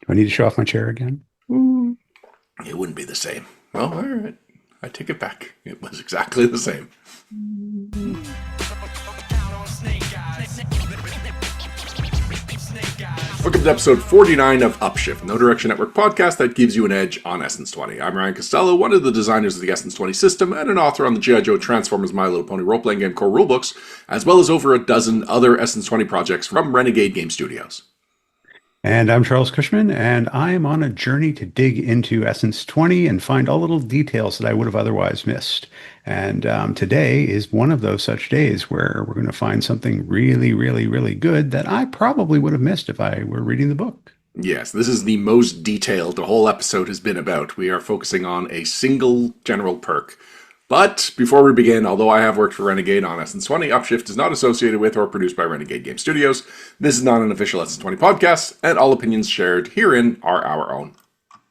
Do I need to show off my chair again? It wouldn't be the same. Well, all right. I take it back. It was exactly the same. Welcome to episode 49 of Upshift, No Direction Network podcast that gives you an edge on Essence20. I'm Ryan Costello, one of the designers of the Essence20 system and an author on the G.I. Joe Transformers My Little Pony role-playing game core rulebooks, as well as over a dozen other Essence20 projects from Renegade Game Studios. And I'm Charles Cushman, and I am on a journey to dig into Essence20 and find all little details that I would have otherwise missed. And today is one of those such days where we're going to find something really, really, really good that I probably would have missed if I were reading the book. Yes, this is the most detailed the whole episode has been about. We are focusing on a single General Perk. But before we begin, although I have worked for Renegade on Essence20, Upshift is not associated with or produced by Renegade Game Studios. This is not an official Essence20 podcast, and all opinions shared herein are our own.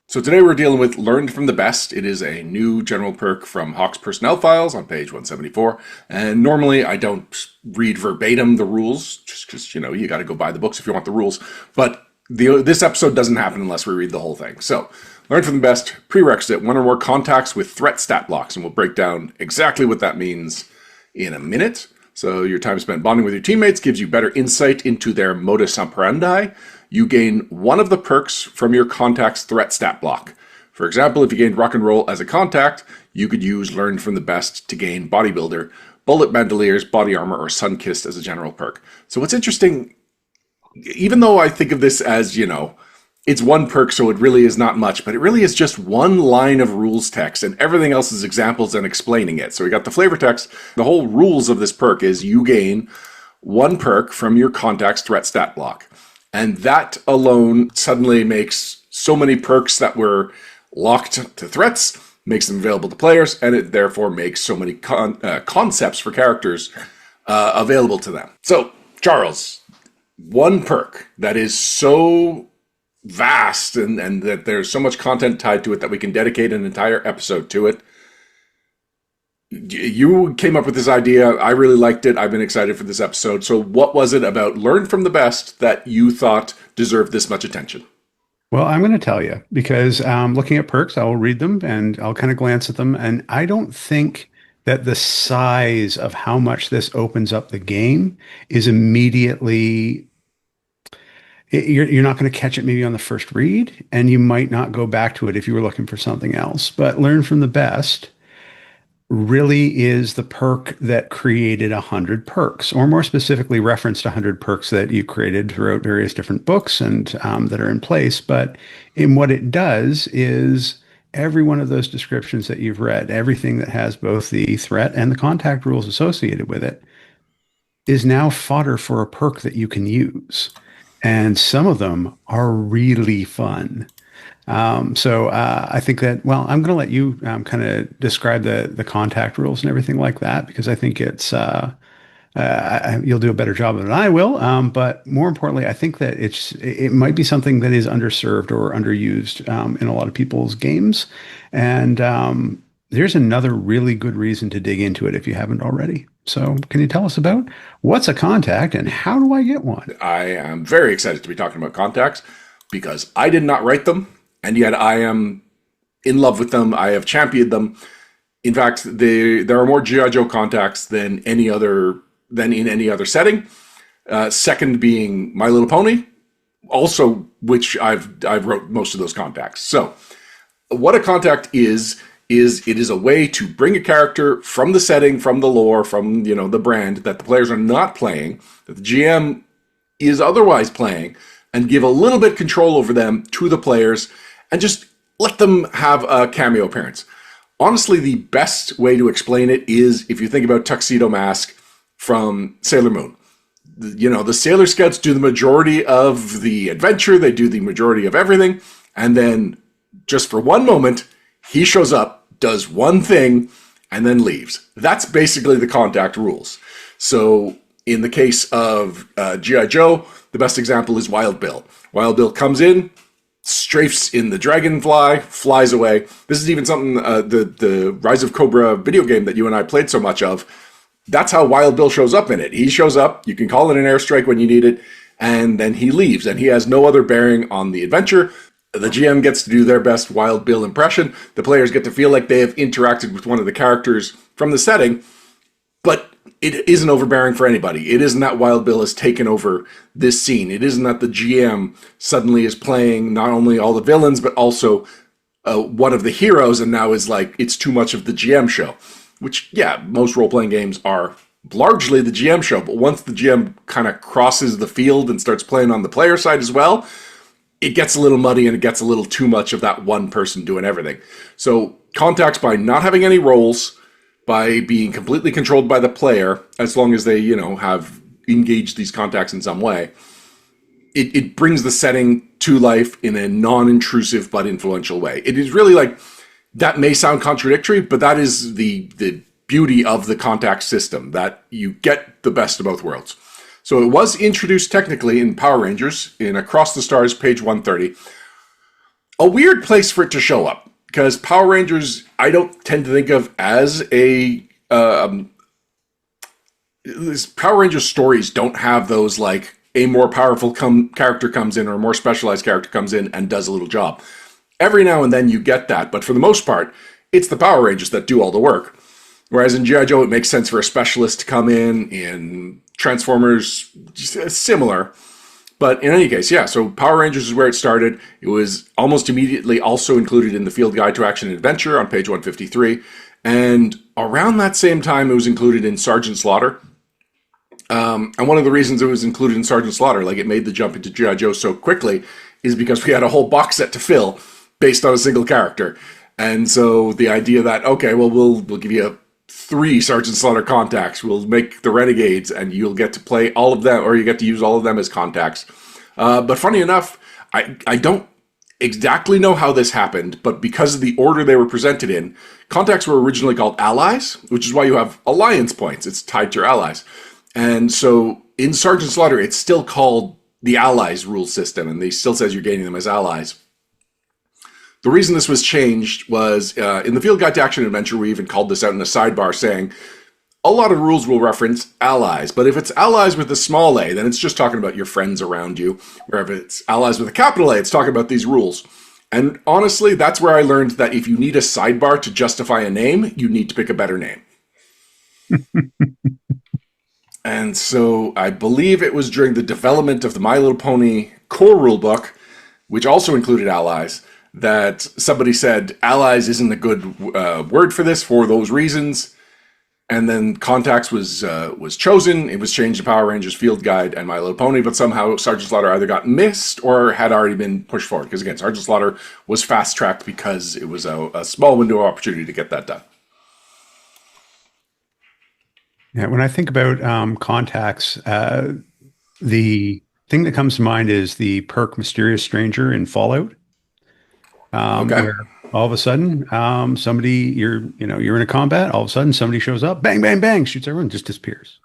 So today we're dealing with Learned from the Best. It is a new General Perk from Hawk's Personnel Files on page 174. And normally I don't read verbatim the rules, just because, you got to go buy the books if you want the rules. But this episode doesn't happen unless we read the whole thing. So, Learn from the Best, prerequisite, one or more contacts with threat stat blocks, and we'll break down exactly what that means in a minute. So your time spent bonding with your teammates gives you better insight into their modus operandi. You gain one of the perks from your contact's threat stat block. For example, if you gained rock and roll as a contact, you could use Learn from the Best to gain bodybuilder, bullet bandoliers, body armor, or sun-kissed as a general perk. So what's interesting, even though I think of this as, it's one perk, so it really is not much, but it really is just one line of rules text, and everything else is examples and explaining it. So we got the flavor text. The whole rules of this perk is you gain one perk from your contact's threat stat block. And that alone suddenly makes so many perks that were locked to threats, makes them available to players, and it therefore makes so many concepts for characters available to them. So, Charles, one perk that is so vast and that there's so much content tied to it that we can dedicate an entire episode to it. You came up with this idea. I really liked it. I've been excited for this episode. So what was it about Learn from the Best that you thought deserved this much attention? Well, I'm going to tell you because looking at perks, I will read them and I'll kind of glance at them. And I don't think that the size of how much this opens up the game is immediately you're not going to catch it maybe on the first read, and you might not go back to it if you were looking for something else. But Learn from the Best really is the perk that created 100 perks, or more specifically referenced 100 perks that you created throughout various different books and that are in place. But in what it does is every one of those descriptions that you've read, everything that has both the threat and the contact rules associated with it, is now fodder for a perk that you can use. And some of them are really fun. So I think that, well, I'm going to let you kind of describe the contact rules and everything like that, because I think it's you'll do a better job than I will. But more importantly, I think that it might be something that is underserved or underused in a lot of people's games. And there's another really good reason to dig into it if you haven't already. So can you tell us about what's a contact and how do I get one? I am very excited to be talking about contacts because I did not write them, and yet I am in love with them. I have championed them. In fact, there are more G.I. Joe contacts than in any other setting. Second being My Little Pony, also which I've wrote most of those contacts. So what a contact is it is a way to bring a character from the setting, from the lore, from the brand that the players are not playing, that the GM is otherwise playing, and give a little bit control over them to the players and just let them have a cameo appearance. Honestly, the best way to explain it is if you think about Tuxedo Mask from Sailor Moon. The Sailor Scouts do the majority of the adventure, they do the majority of everything, and then just for one moment, he shows up, does one thing, and then leaves. That's basically the contact rules. So in the case of G.I. Joe, the best example is Wild Bill. Wild Bill comes in, strafes in the dragonfly, flies away. This is even something, the Rise of Cobra video game that you and I played so much of, that's how Wild Bill shows up in it. He shows up, you can call it an airstrike when you need it, and then he leaves, and he has no other bearing on the adventure. The GM gets to do their best Wild Bill impression. The players get to feel like they have interacted with one of the characters from the setting, but it isn't overbearing for anybody. It isn't that Wild Bill has taken over this scene. It isn't that the GM suddenly is playing not only all the villains, but also one of the heroes, and now is like, it's too much of the GM show. Which, yeah, most role-playing games are largely the GM show, but once the GM kind of crosses the field and starts playing on the player side as well, it gets a little muddy and it gets a little too much of that one person doing everything. So contacts, by not having any roles, by being completely controlled by the player, as long as they, have engaged these contacts in some way, it brings the setting to life in a non-intrusive but influential way. It is really like, that may sound contradictory, but that is the beauty of the contact system, that you get the best of both worlds. So it was introduced technically in Power Rangers in Across the Stars, page 130. A weird place for it to show up, because Power Rangers, I don't tend to think of as a... Power Rangers stories don't have those, like, a more powerful character comes in or a more specialized character comes in and does a little job. Every now and then you get that, but for the most part, it's the Power Rangers that do all the work. Whereas in G.I. Joe, it makes sense for a specialist to come in Transformers, similar. But in any case, yeah, so Power Rangers is where it started. It was almost immediately also included in the Field Guide to Action and Adventure on page 153. And around that same time, it was included in Sergeant Slaughter. And one of the reasons it was included in Sergeant Slaughter, like it made the jump into G.I. Joe so quickly, is because we had a whole box set to fill based on a single character. And so the idea that, okay, well, we'll give you 3 Sergeant Slaughter contacts, we'll make the Renegades, and you'll get to play all of them, or you get to use all of them as contacts. But funny enough, I don't exactly know how this happened, but because of the order they were presented in, contacts were originally called allies, which is why you have alliance points. It's tied to your allies. And so in Sergeant Slaughter, it's still called the allies rule system, and they still says you're gaining them as allies. The reason this was changed was in the Field Guide to Action and Adventure, we even called this out in a sidebar saying, a lot of rules will reference allies, but if it's allies with a small a, then it's just talking about your friends around you. Where if it's allies with a capital A, it's talking about these rules. And honestly, that's where I learned that if you need a sidebar to justify a name, you need to pick a better name. And so I believe it was during the development of the My Little Pony core rulebook, which also included allies, that somebody said allies isn't a good word for this for those reasons. And then contacts was chosen. It was changed to Power Rangers Field Guide and My Little Pony, but somehow Sergeant Slaughter either got missed or had already been pushed forward. Because again, Sergeant Slaughter was fast-tracked because it was a small window of opportunity to get that done. Yeah, when I think about contacts, the thing that comes to mind is the perk Mysterious Stranger in Fallout. Okay. Where all of a sudden, somebody you're in a combat, all of a sudden somebody shows up, bang, bang, bang, shoots everyone, just disappears.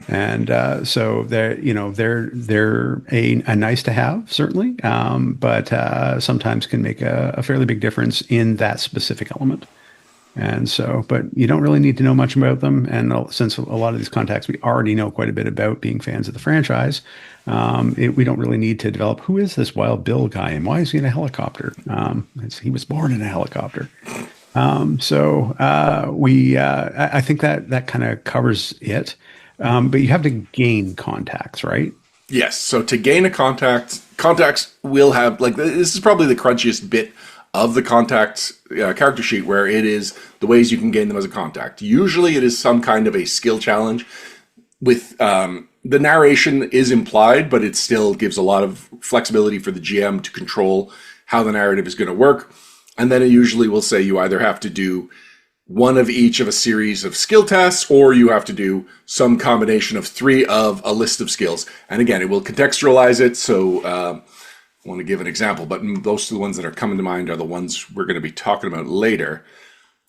And so they're a nice to have, certainly, but sometimes can make a fairly big difference in that specific element. And so, but you don't really need to know much about them. And since a lot of these contacts we already know quite a bit about, being fans of the franchise, we don't really need to develop who is this Wild Bill guy and why is he in a helicopter? He was born in a helicopter. I think that kind of covers it. But you have to gain contacts, right? Yes. So to gain a contacts will have, like, this is probably the crunchiest bit of the contact character sheet, where it is the ways you can gain them as a contact. Usually it is some kind of a skill challenge with the narration is implied, but it still gives a lot of flexibility for the GM to control how the narrative is going to work. And then it usually will say you either have to do one of each of a series of skill tests, or you have to do some combination of 3 of a list of skills. And again, it will contextualize it. So I want to give an example, but those are the ones that are coming to mind are the ones we're going to be talking about later.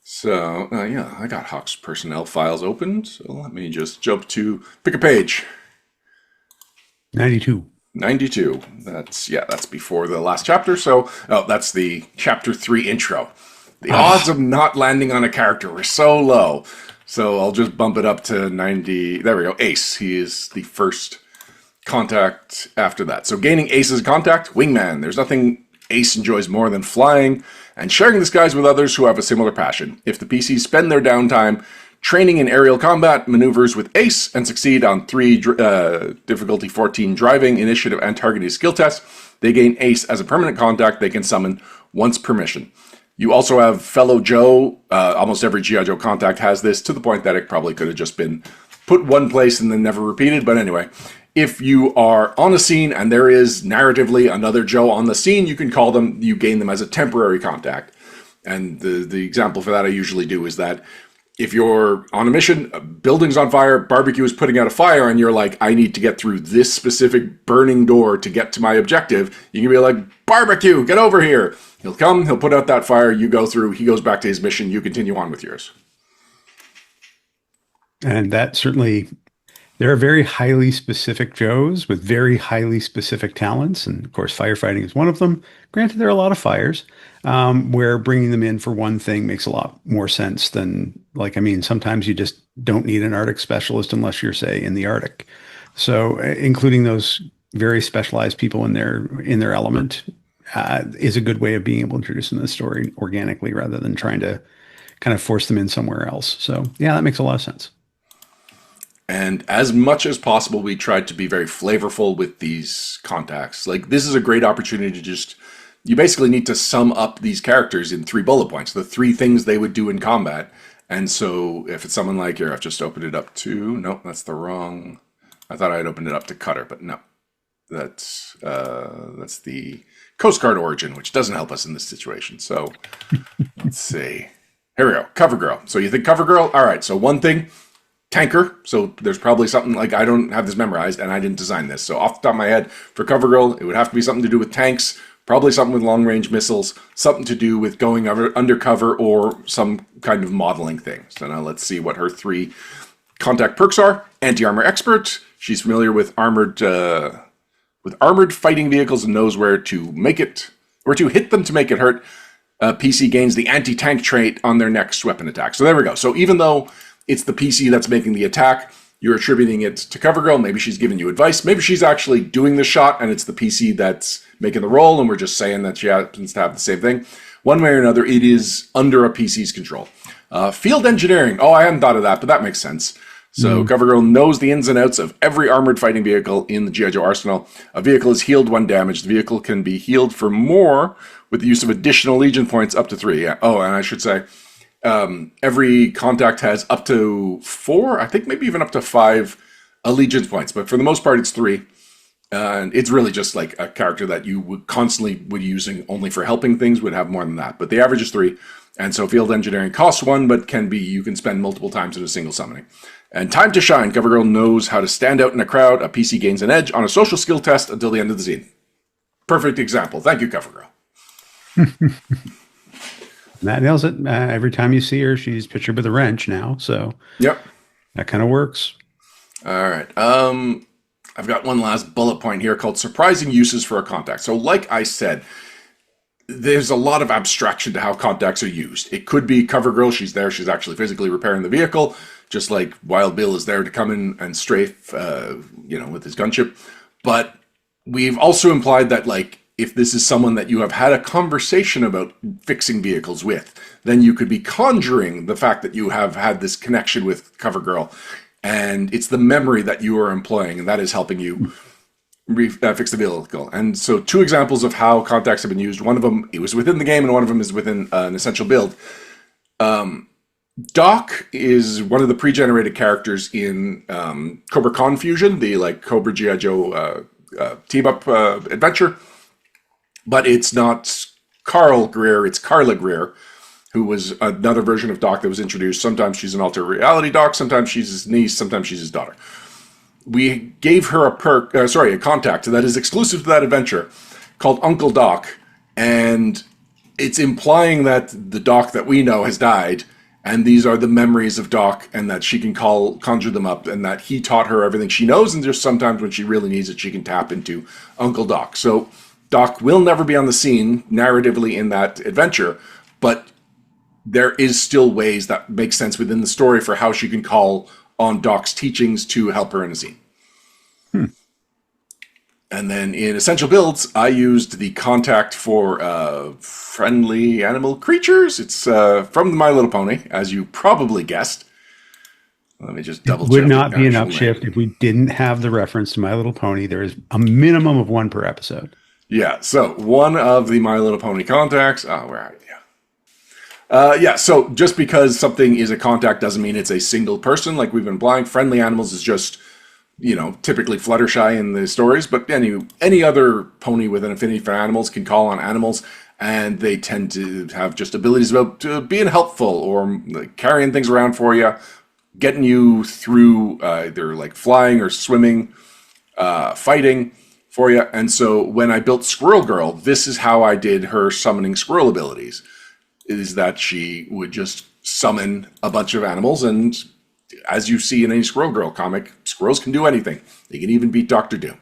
So, yeah, I got Hawk's personnel files opened. So let me just jump to pick a page. 92. 92. That's before the last chapter. So, that's the chapter 3 intro. The odds of not landing on a character were so low. So I'll just bump it up to 90. There we go. Ace. He is the first contact after that. So gaining Ace as a contact, wingman. There's nothing Ace enjoys more than flying and sharing the skies with others who have a similar passion. If the PCs spend their downtime training in aerial combat maneuvers with Ace and succeed on 3 difficulty 14 driving, initiative, and targeting skill tests, they gain Ace as a permanent contact they can summon once per mission. You also have Fellow Joe. Almost every G.I. Joe contact has this, to the point that it probably could have just been put one place and then never repeated. But anyway, if you are on a scene and there is narratively another Joe on the scene, you can call them, you gain them as a temporary contact. And the example for that I usually do is that if you're on a mission, a building's on fire, barbecue is putting out a fire, and you're like, I need to get through this specific burning door to get to my objective, you can be like, barbecue, get over here. He'll come, he'll put out that fire, you go through, he goes back to his mission, you continue on with yours. And that certainly, there are very highly specific Joes with very highly specific talents. And of course, firefighting is one of them. Granted, there are a lot of fires where bringing them in for one thing makes a lot more sense than, like, I mean, sometimes you just don't need an Arctic specialist unless you're, say, in the Arctic. So including those very specialized people in their element is a good way of being able to introduce them to the story organically rather than trying to kind of force them in somewhere else. So yeah, that makes a lot of sense. And as much as possible, we tried to be very flavorful with these contacts. Like, this is a great opportunity to just, you basically need to sum up these characters in 3 bullet points, the 3 things they would do in combat. And so if it's someone like, here, I've just opened it up to, nope, that's the wrong, I thought I had opened it up to Cutter, but no. That's the Coast Guard origin, which doesn't help us in this situation. So let's see. Here we go, Cover Girl. So you think Cover Girl? All right, so one thing, tanker. So there's probably something, like, I don't have this memorized and I didn't design this. So off the top of my head, for Cover Girl, it would have to be something to do with tanks, probably something with long range missiles, something to do with going undercover, or some kind of modeling thing. So now let's see what her 3 contact perks are. Anti-armor expert. She's familiar with armored fighting vehicles and knows where to hit them to make it hurt. PC gains the anti-tank trait on their next weapon attack. So there we go. So even though it's the PC that's making the attack, you're attributing it to CoverGirl. Maybe she's giving you advice. Maybe she's actually doing the shot and it's the PC that's making the roll, and we're just saying that she happens to have the same thing. One way or another, it is under a PC's control. Field engineering. Oh, I hadn't thought of that, but that makes sense. So CoverGirl knows the ins and outs of every armored fighting vehicle in the G.I. Joe arsenal. A vehicle is healed when damaged. The vehicle can be healed for more with the use of additional Legion points, up to 3. Yeah. Oh, and I should say, every contact has up to 4, I think maybe even up to 5 allegiance points, but for the most part it's 3. And it's really just like a character that you would constantly using only for helping things would have more than that, but the average is 3. And so field engineering costs 1, but you can spend multiple times in a single summoning. And time to shine. CoverGirl knows how to stand out in a crowd. A PC gains an edge on a social skill test until the end of the scene. Perfect example. Thank you, CoverGirl. Matt nails it. Every time you see her, she's pictured with a wrench now. So yep, that kind of works. All right. I've got one last bullet point here called surprising uses for a contact. So like I said, there's a lot of abstraction to how contacts are used. It could be CoverGirl. She's there. She's actually physically repairing the vehicle, just like Wild Bill is there to come in and strafe, with his gunship. But we've also implied that, like, if this is someone that you have had a conversation about fixing vehicles with, then you could be conjuring the fact that you have had this connection with CoverGirl. And it's the memory that you are employing, and that is helping you fix the vehicle. And so 2 examples of how contacts have been used. One of them, it was within the game, and one of them is within an essential build. Doc is one of the pre-generated characters in Cobra Confusion, the Cobra G.I. Joe team-up adventure. But it's not Carl Greer, it's Carla Greer, who was another version of Doc that was introduced. Sometimes she's an alternate reality Doc, sometimes she's his niece, sometimes she's his daughter. We gave her a contact that is exclusive to that adventure called Uncle Doc, and it's implying that the Doc that we know has died, and these are the memories of Doc, and that she can conjure them up, and that he taught her everything she knows, and just sometimes when she really needs it, she can tap into Uncle Doc. So Doc will never be on the scene narratively in that adventure, but there is still ways that make sense within the story for how she can call on Doc's teachings to help her in a scene. And then in essential builds, I used the contact for friendly animal creatures. It's from the My Little Pony, as you probably guessed. Let me just It double would check the not be an actual upshift name. if we didn't have the reference to My Little Pony. There is a minimum of one per episode. Yeah, so one of the My Little Pony contacts. Oh, where are you? Yeah, so just because something is a contact doesn't mean it's a single person. Like we've been blind, friendly animals is just, typically Fluttershy in the stories, but any other pony with an affinity for animals can call on animals, and they tend to have just abilities about being helpful or like, carrying things around for you, getting you through either like flying or swimming, fighting for you. And so when I built Squirrel Girl, this is how I did her summoning squirrel abilities, is that she would just summon a bunch of animals, and as you see in any Squirrel Girl comic, squirrels can do anything. They can even beat Doctor Doom.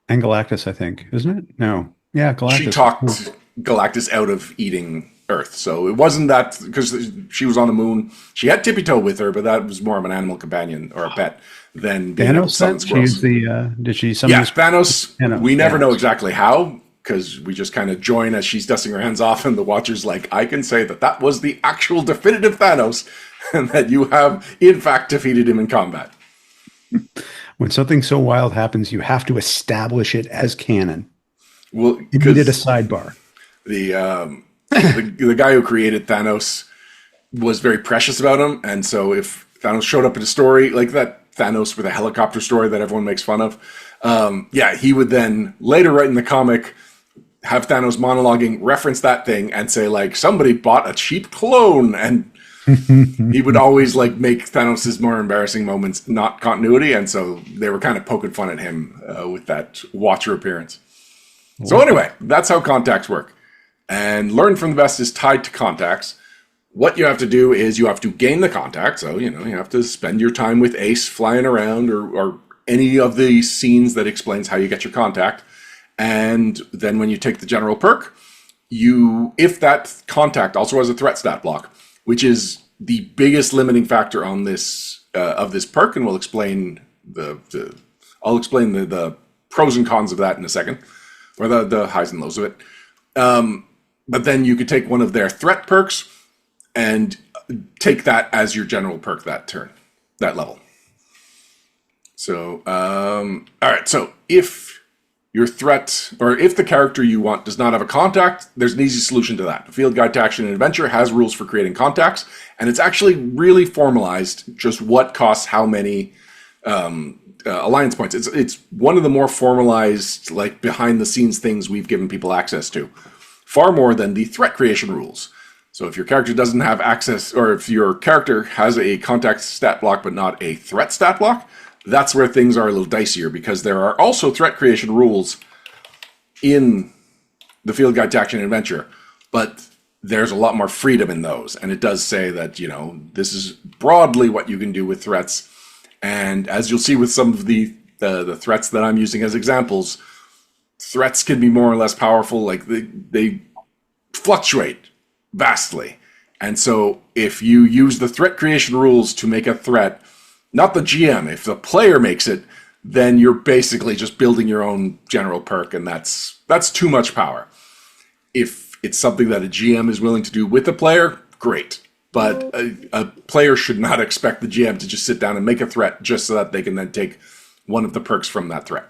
And Galactus, I think, isn't it? No. Yeah, She Galactus. talked Galactus out of eating Earth, so it wasn't that because she was on the moon. She had Tippy Toe with her, but that was more of an animal companion or a pet than being able to Thanos summon said she used squirrels. did she summon Yeah, the Thanos, we never know Thanos. exactly how, because we just kind of join as she's dusting her hands off, and the Watcher's like, I can say that that was the actual definitive Thanos, and that you have, in fact, defeated him in combat. When something so wild happens, you have to establish it as canon. Well, You needed a because sidebar. the guy who created Thanos was very precious about him, and so if Thanos showed up in a story like that Thanos with a helicopter story that everyone makes fun of, yeah, he would then later write in the comic have Thanos monologuing, reference that thing, and say like somebody bought a cheap clone, and he would always like make Thanos' more embarrassing moments not continuity, and so they were kind of poking fun at him with that Watcher appearance. So anyway, that's how contacts work. And learn from the best is tied to contacts. What you have to do is you have to gain the contact. So, you have to spend your time with Ace flying around or any of the scenes that explains how you get your contact. And then when you take the general perk, if that contact also has a threat stat block, which is the biggest limiting factor on this of this perk, and we'll explain I'll explain the pros and cons of that in a second, or the highs and lows of it. But then you could take one of their threat perks and take that as your general perk that turn, that level. So, all right. So if your threat, or if the character you want does not have a contact, there's an easy solution to that. The Field Guide to Action and Adventure has rules for creating contacts, and it's actually really formalized just what costs how many alliance points. It's one of the more formalized, like behind the scenes things we've given people access to, far more than the threat creation rules. So if your character doesn't have access, or if your character has a contact stat block but not a threat stat block, that's where things are a little dicier, because there are also threat creation rules in the Field Guide to Action and Adventure, but there's a lot more freedom in those. And it does say that, this is broadly what you can do with threats. And as you'll see with some of the threats that I'm using as examples, threats can be more or less powerful. Like they fluctuate vastly. And so if you use the threat creation rules to make a threat, not the GM, if the player makes it, then you're basically just building your own general perk, and that's too much power. If it's something that a GM is willing to do with the player, great. But a player should not expect the GM to just sit down and make a threat just so that they can then take one of the perks from that threat.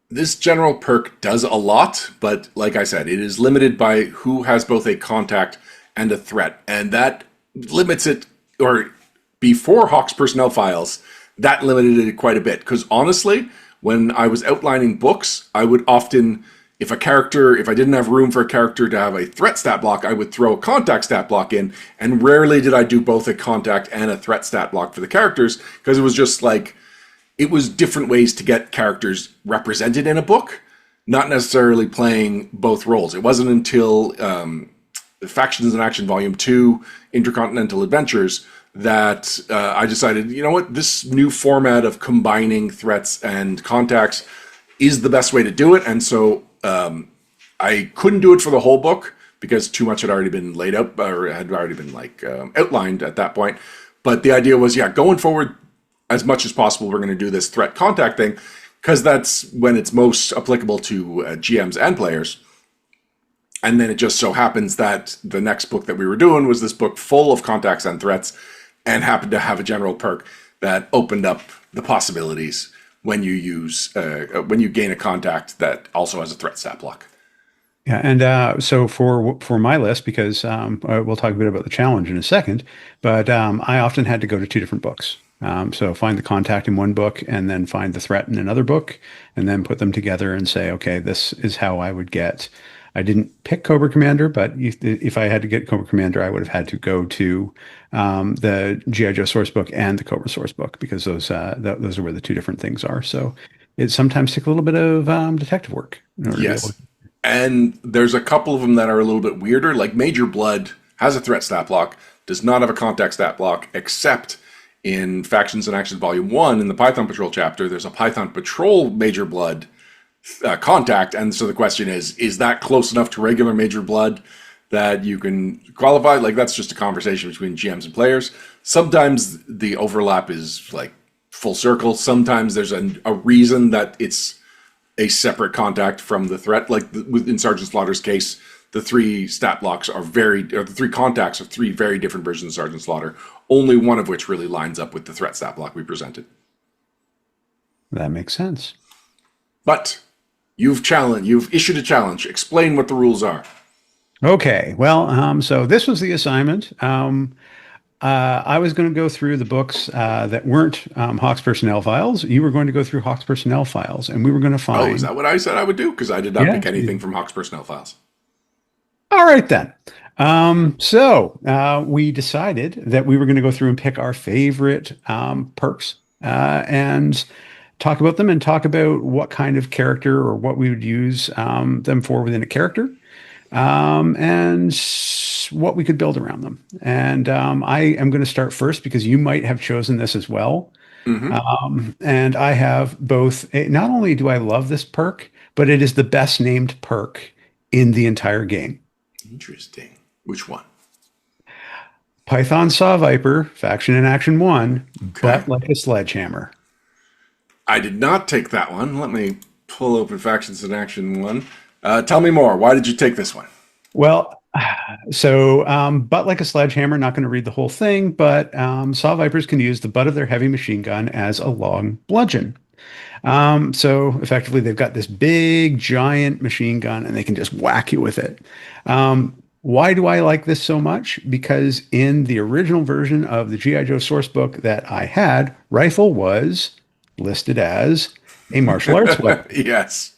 This general perk does a lot, but like I said, it is limited by who has both a contact and a threat. And that limits it, or before Hawk's personnel files, that limited it quite a bit. Because honestly, when I was outlining books, I would often, if I didn't have room for a character to have a threat stat block, I would throw a contact stat block in. And rarely did I do both a contact and a threat stat block for the characters, because it was just like, it was different ways to get characters represented in a book, not necessarily playing both roles. It wasn't until Factions in Action Volume 2, Intercontinental Adventures, that I decided, you know what, this new format of combining threats and contacts is the best way to do it. And so I couldn't do it for the whole book because too much had already been laid out, or had already been outlined at that point. But the idea was, going forward, as much as possible, we're going to do this threat contact thing because that's when it's most applicable to GMs and players. And then it just so happens that the next book that we were doing was this book full of contacts and threats, and happened to have a general perk that opened up the possibilities when you gain a contact that also has a threat stat block. Yeah, and so for my list, because we'll talk a bit about the challenge in a second, but I often had to go to two different books. So find the contact in one book, and then find the threat in another book, and then put them together and say, okay, this is how I would get. I didn't pick Cobra Commander, but if I had to get Cobra Commander, I would have had to go to the GI Joe source book and the Cobra source book, because those are where the two different things are. So it sometimes took a little bit of detective work in order to be able Yes. to. And there's a couple of them that are a little bit weirder. Like Major Blood has a threat stat block, does not have a contact stat block, except in Factions and Actions Volume 1 in the Python Patrol chapter, there's a Python Patrol Major Blood contact. And so the question is that close enough to regular Major Blood that you can qualify? Like, that's just a conversation between GMs and players. Sometimes the overlap is like full circle. Sometimes there's a reason that it's a separate contact from the threat. Like in Sergeant Slaughter's case, the three stat blocks are the three contacts are three very different versions of Sergeant Slaughter, only one of which really lines up with the threat stat block we presented. That makes sense. But you've issued a challenge. Explain what the rules are. Okay, well, so this was the assignment. I was going to go through the books that weren't Hawk's personnel files. You were going to go through Hawk's personnel files, and we were going to Oh, is find. that what I said I would do? Because I did not Yeah. pick anything from Hawk's personnel files. All right then. So we decided that we were going to go through and pick our favorite perks and talk about them, and talk about what kind of character or what we would use them for within a character, and what we could build around them. And I am going to start first because you might have chosen this as well. Mm-hmm. And I have both. Not only do I love this perk, but it is the best named perk in the entire game. Interesting. Which one? Python Saw Viper, Faction in Action 1, Okay. but like a sledgehammer. I did not take that one. Let me pull open Factions in Action 1. Tell me more. Why did you take this one? Well, but like a sledgehammer, not going to read the whole thing, but Saw Vipers can use the butt of their heavy machine gun as a long bludgeon. So effectively, they've got this big, giant machine gun, and they can just whack you with it. Why do I like this so much? Because in the original version of the G.I. Joe source book that I had, rifle was listed as a martial arts weapon. Yes.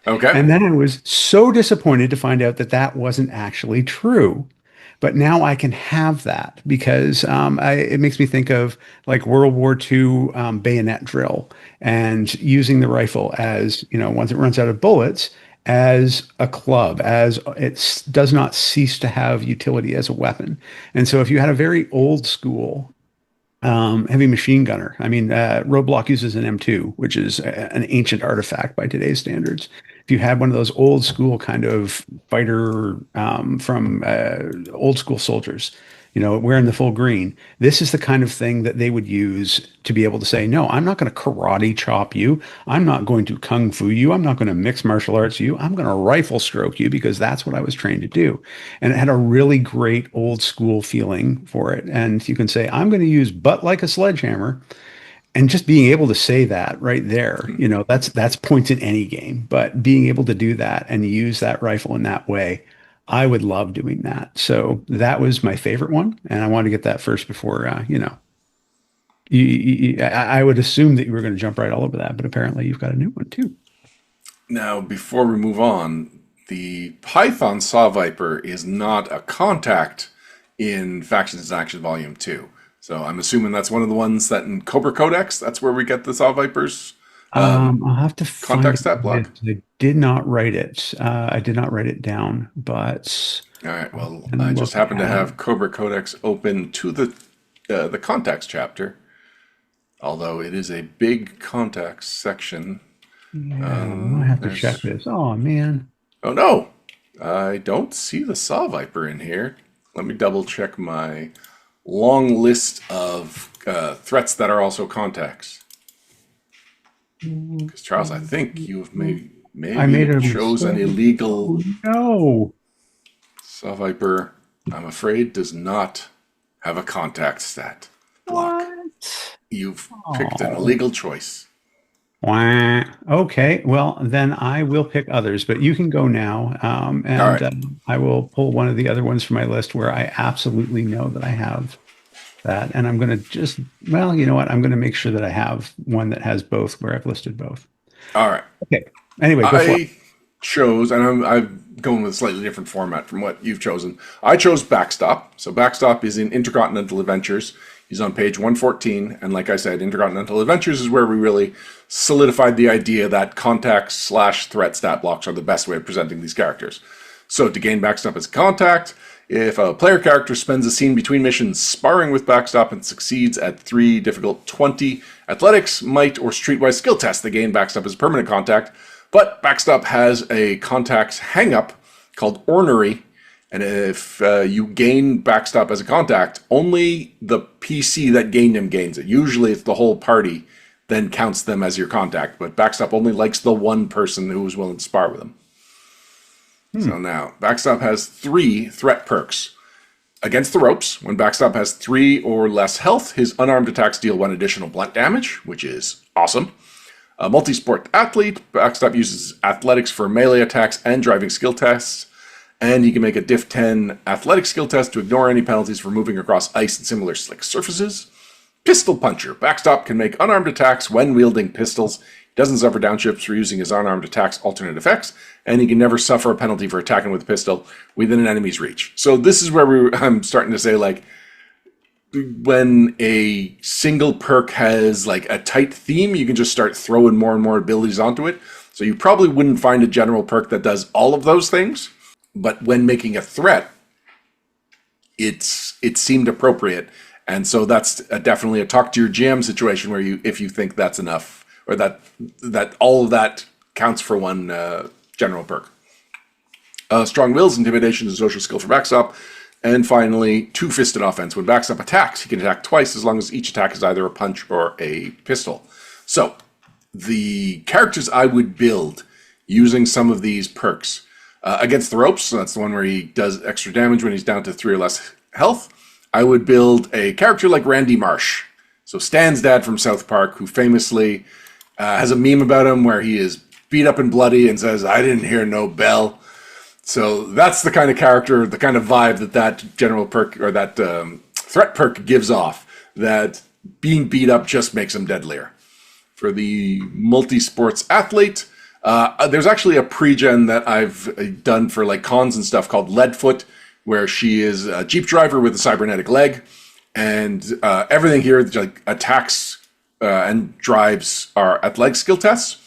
Okay. And then I was so disappointed to find out that that wasn't actually true. But now I can have that because it makes me think of like World War II bayonet drill, and using the rifle as, once it runs out of bullets, as a club, as does not cease to have utility as a weapon. And so if you had a very old school heavy machine gunner. I mean, Roadblock uses an M2, which is an ancient artifact by today's standards. If you had one of those old school kind of fighter from old school soldiers, wearing the full green, this is the kind of thing that they would use to be able to say, no, I'm not going to karate chop you. I'm not going to kung fu you. I'm not going to mix martial arts you. I'm going to rifle stroke you because that's what I was trained to do. And it had a really great old school feeling for it. And you can say, I'm going to use butt like a sledgehammer. And just being able to say that right there, that's points in any game. But being able to do that and use that rifle in that way, I would love doing that. So that was my favorite one, and I wanted to get that first before I would assume that you were going to jump right all over that, but apparently you've got a new one too. Now, before we move on, the Python Saw Viper is not a contact in Factions in Action Volume 2. So I'm assuming that's one of the ones that in Cobra Codex, that's where we get the Saw Vipers I'll have to find contact it. stat block. I did not write it. I did not write it down, but All right. Well, I and just look happen to at have Cobra Codex open to the contacts chapter, although it is a big contacts section. yeah, I have to check this. Oh man. Oh no, I don't see the Saw Viper in here. Let me double check my long list of threats that are also contacts. Because Charles, I think you've I maybe made have a chose an mistake. illegal. Oh, no. Saw Viper, I'm afraid, does not have a contact stat block. What? You've picked an Oh. illegal choice. Wah. Okay, well, then I will pick others, but you can go now. All And right. I will pull one of the other ones from my list where I absolutely know that I have that. And I'm going to just, well, you know what? I'm going to make sure that I have one that has both where I've listed both. All right. Okay. Anyway, go for it. I chose, and I'm going with a slightly different format from what you've chosen. I chose Backstop. So Backstop is in Intercontinental Adventures. He's on page 114, and like I said, Intercontinental Adventures is where we really solidified the idea that contact/threat stat blocks are the best way of presenting these characters. So to gain Backstop as a contact, if a player character spends a scene between missions sparring with Backstop and succeeds at 3 difficult 20 athletics, might, or streetwise skill tests, they gain Backstop as a permanent contact. But Backstop has a contact's hang-up called Ornery, and if you gain Backstop as a contact, only the PC that gained him gains it. Usually it's the whole party then counts them as your contact, but Backstop only likes the one person who is willing to spar with him. So now, Backstop has 3 threat perks. Against the ropes, when Backstop has 3 or less health, his unarmed attacks deal 1 additional blunt damage, which is awesome. A multi-sport athlete, Backstop uses athletics for melee attacks and driving skill tests, and he can make a Diff 10 athletic skill test to ignore any penalties for moving across ice and similar slick surfaces. Pistol Puncher, Backstop can make unarmed attacks when wielding pistols. He doesn't suffer downshifts for using his unarmed attacks' alternate effects, and he can never suffer a penalty for attacking with a pistol within an enemy's reach. So this is where I'm starting to say, like, when a single perk has like a tight theme, you can just start throwing more and more abilities onto it. So you probably wouldn't find a general perk that does all of those things, but when making a threat, it seemed appropriate, and so that's definitely a talk to your GM situation where you, if you think that's enough, or that all of that counts for one general perk. Strong Will's Intimidation is a social skill for Backstop. And finally, Two-Fisted Offense. When Backstop attacks, he can attack twice as long as each attack is either a punch or a pistol. So, the characters I would build using some of these perks. Against the ropes, so that's the one where he does extra damage when he's down to 3 or less health. I would build a character like Randy Marsh. So Stan's dad from South Park, who famously has a meme about him where he is beat up and bloody and says, "I didn't hear no bell." So that's the kind of character, the kind of vibe that general perk or that threat perk gives off, that being beat up just makes him deadlier. For the multi-sports athlete, there's actually a pre-gen that I've done for like cons and stuff called Leadfoot, where she is a Jeep driver with a cybernetic leg, and everything here like attacks and drives are athletic skill tests.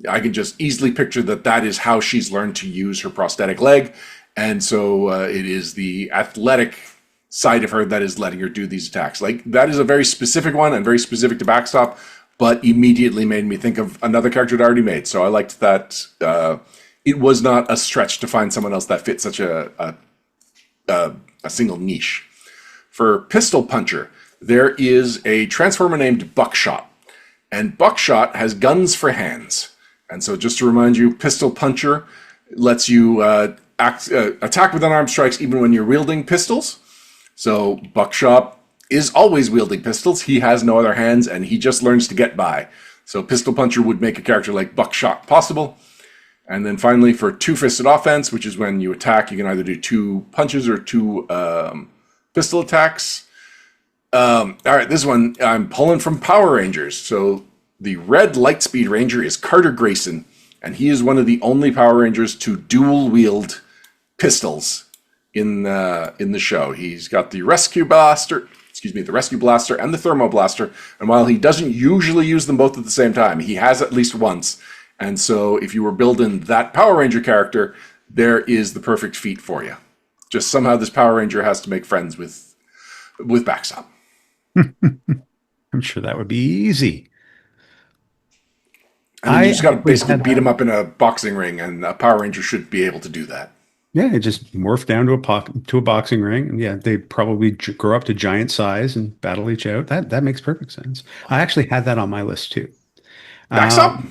I can just easily picture that is how she's learned to use her prosthetic leg. And so it is the athletic side of her that is letting her do these attacks. Like, that is a very specific one and very specific to Backstop, but immediately made me think of another character I'd already made. So I liked that it was not a stretch to find someone else that fit such a single niche. For Pistol Puncher, there is a transformer named Buckshot. And Buckshot has guns for hands. And so just to remind you, Pistol Puncher lets you attack with unarmed strikes even when you're wielding pistols. So Buckshot is always wielding pistols. He has no other hands, and he just learns to get by. So Pistol Puncher would make a character like Buckshot possible. And then finally, for Two-Fisted Offense, which is when you attack, you can either do 2 punches or 2 pistol attacks. All right, this one I'm pulling from Power Rangers. So the red Lightspeed Ranger is Carter Grayson, and he is one of the only Power Rangers to dual wield pistols in the show. He's got the Rescue Blaster, and the Thermo Blaster, and while he doesn't usually use them both at the same time, he has at least once. And so if you were building that Power Ranger character, there is the perfect feat for you. Just somehow this Power Ranger has to make friends with Backstop. I'm sure that would be easy. And then you I just got to actually basically had beat him up in a boxing ring, and a Power Ranger should be able to do that. Yeah, it just morphed down to a boxing ring. And yeah, they probably grow up to giant size and battle each out. That makes perfect sense. I actually had that on my list too. Backstop?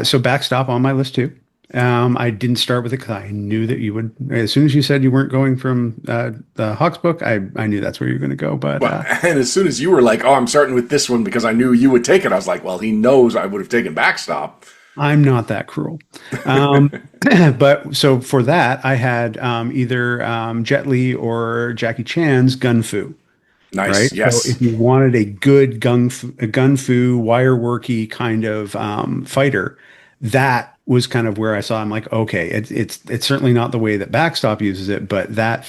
So backstop on my list too. I didn't start with it because I knew that you would. As soon as you said you weren't going from the Hawks book, I knew that's where you were going to go. But Well, and as soon as you were like, "Oh, I'm starting with this one because I knew you would take it," I was like, "Well, he knows I would have taken backstop." I'm not that cruel. But so for that, I had either Jet Li or Jackie Chan's Gun Fu. Right. Nice. So Yes. if you wanted a gun fu wire worky kind of fighter, that was kind of where I saw. I'm like, okay, it's certainly not the way that Backstop uses it, but that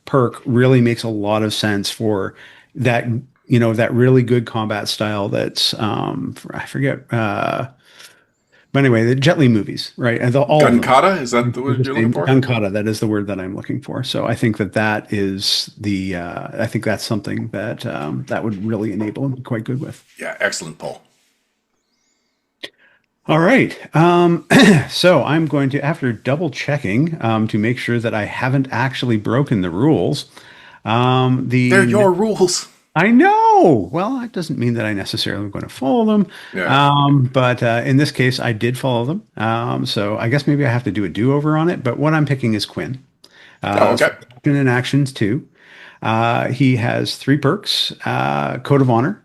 perk really makes a lot of sense for that. That really good combat style. That's I forget. But anyway, the Jet Li movies, right? And all of Gun them. kata? Is that the word you're looking for? Gankata, that is the word that I'm looking for. So I think that is I think that's something that that would really enable him quite good with. Yeah, excellent pull. All right. So I'm going to, after double checking to make sure that I haven't actually broken the rules, They're the your rules. I know. Well, that doesn't mean that I necessarily am going to follow them. Yeah. But in this case, I did follow them. So I guess maybe I have to do a do-over on it. But what I'm picking is Quinn. Oh, So okay. action and actions too. He has three perks. Code of honor.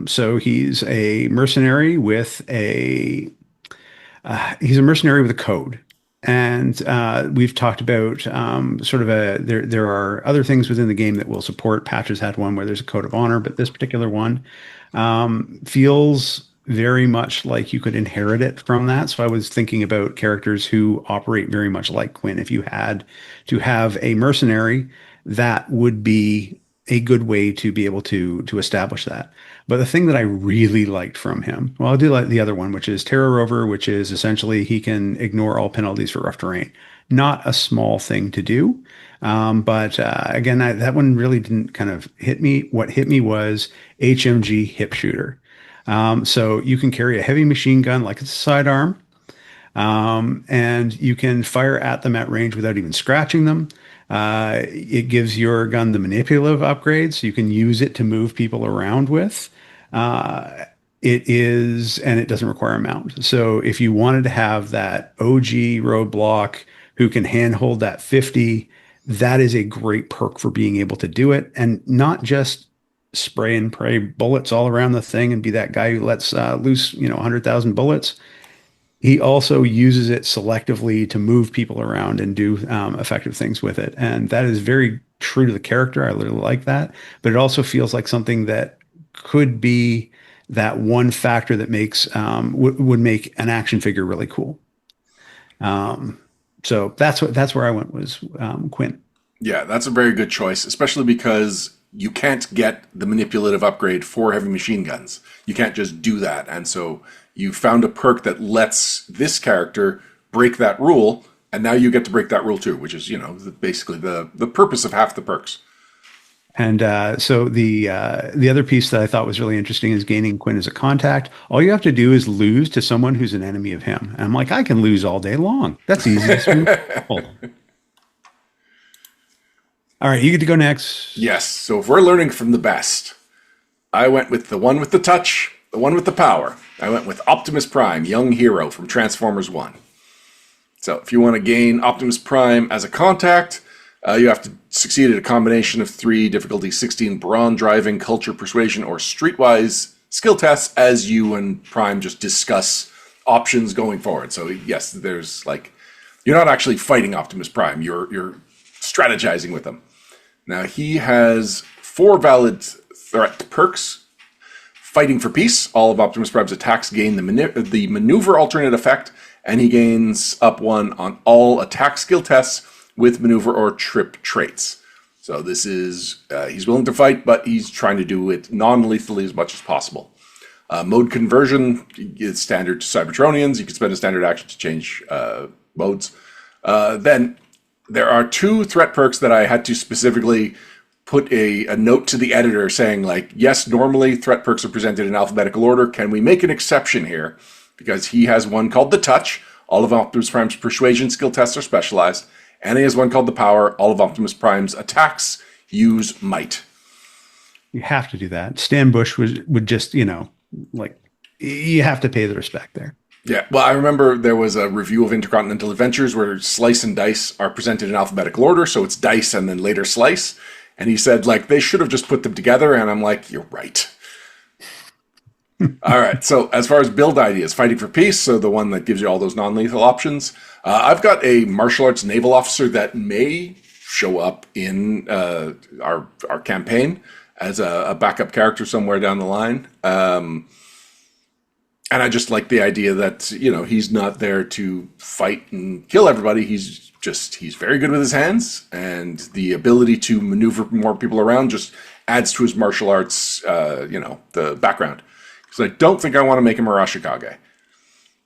So he's a mercenary with a code. And we've talked about sort of there are other things within the game that will support. Patches had one where there's a code of honor, but this particular one feels very much like you could inherit it from that. So I was thinking about characters who operate very much like Quinn. If you had to have a mercenary, that would be a good way to be able to establish that. But the thing that I really liked from him, well, I do like the other one, which is Terror Rover, which is essentially he can ignore all penalties for rough terrain. Not a small thing to do. But again, that one really didn't kind of hit me. What hit me was HMG hip shooter. So you can carry a heavy machine gun like it's a sidearm, and you can fire at them at range without even scratching them. It gives your gun the manipulative upgrades. You can use it to move people around with. And it doesn't require a mount. So if you wanted to have that OG roadblock who can handhold that 50, that is a great perk for being able to do it. And not just spray and pray bullets all around the thing and be that guy who lets loose, 100,000 bullets. He also uses it selectively to move people around and do effective things with it. And that is very true to the character. I really like that. But it also feels like something that could be that one factor that makes would make an action figure really cool. So that's where I went was Quinn. Yeah, that's a very good choice, especially because you can't get the manipulative upgrade for heavy machine guns. You can't just do that. And so you found a perk that lets this character break that rule, and now you get to break that rule too, which is, basically the purpose of half the perks. And so the other piece that I thought was really interesting is gaining Quinn as a contact. All you have to do is lose to someone who's an enemy of him. And I'm like, I can lose all day long. That's easy. All right, you get to go next. Yes, so if we're learning from the best, I went with the one with the touch, the one with the power. I went with Optimus Prime, young hero from Transformers 1. So if you want to gain Optimus Prime as a contact, you have to succeed at a combination of 3 difficulty 16 brawn, driving, culture, persuasion, or streetwise skill tests as you and Prime just discuss options going forward. So yes, there's you're not actually fighting Optimus Prime, you're strategizing with him. Now he has 4 valid threat perks. Fighting for Peace, all of Optimus Prime's attacks gain the maneuver alternate effect, and he gains up 1 on all attack skill tests with maneuver or trip traits. So this is, he's willing to fight, but he's trying to do it non-lethally as much as possible. Mode conversion is standard to Cybertronians. You can spend a standard action to change modes. Then there are 2 threat perks that I had to specifically put a note to the editor saying, yes, normally threat perks are presented in alphabetical order. Can we make an exception here? Because he has one called the Touch. All of Optimus Prime's persuasion skill tests are specialized, and he has one called the Power. All of Optimus Prime's attacks use might. You have to do that. Stan Bush would just, like you have to pay the respect there. Yeah, well, I remember there was a review of Intercontinental Adventures where Slice and Dice are presented in alphabetical order, so it's Dice and then later Slice. And he said, like, they should have just put them together, and I'm like, you're right. All right, so as far as build ideas, Fighting for Peace, so the one that gives you all those non-lethal options. I've got a martial arts naval officer that may show up in our campaign as a backup character somewhere down the line. And I just like the idea that, he's not there to fight and kill everybody. He's very good with his hands, and the ability to maneuver more people around just adds to his martial arts, the background. Because I don't think I want to make him a Rashikage.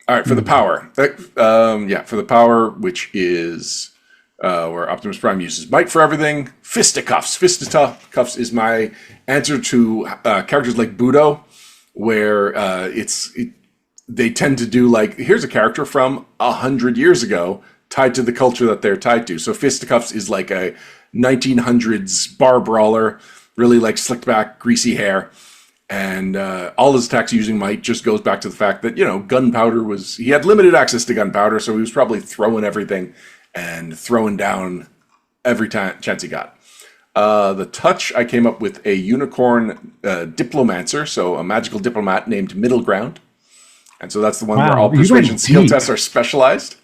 All right, for the power. For the power, which is where Optimus Prime uses might for everything. Fisticuffs. Fisticuffs is my answer to characters like Budo, where they tend to do like, here's a character from 100 years ago tied to the culture that they're tied to. So Fisticuffs is like a 1900s bar brawler, really like slicked back, greasy hair. And all his attacks using might just goes back to the fact that, gunpowder he had limited access to gunpowder, so he was probably throwing everything and throwing down every chance he got. The touch, I came up with a unicorn diplomancer, so a magical diplomat named Middle Ground. And so that's the one where all persuasion skill tests are specialized.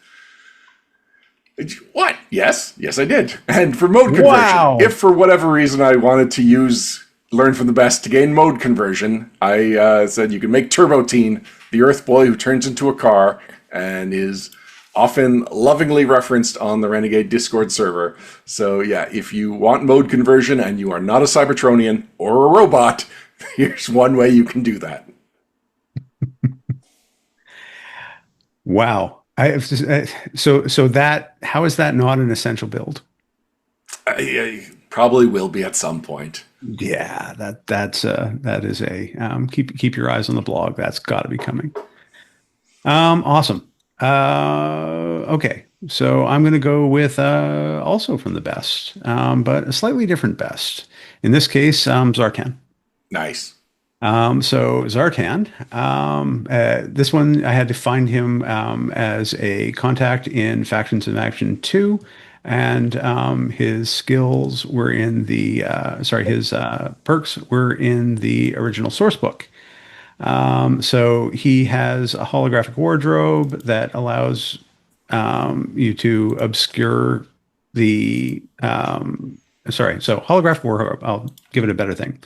What? Yes, I did. And for mode conversion, if for whatever reason I wanted to use Learn from the Best to gain mode conversion, I said you can make Turbo Teen, the Earth boy who turns into a car and is often lovingly referenced on the Renegade Discord server. So yeah, if you want mode conversion and you are not a Cybertronian or a robot, here's one way you can do that. Wow. So that, how is that not an essential build? I probably will be at some point. Yeah, that is a keep your eyes on the blog. That's got to be coming. Awesome. Okay, so I'm going to go with also from the best, but a slightly different best. In this case, Zartan. Nice. So Zartan, this one I had to find him as a contact in Factions of Action 2, and his skills were in the his perks were in the original source book. So he has a holographic wardrobe that allows you to obscure the so holographic wardrobe. I'll give it a better thing.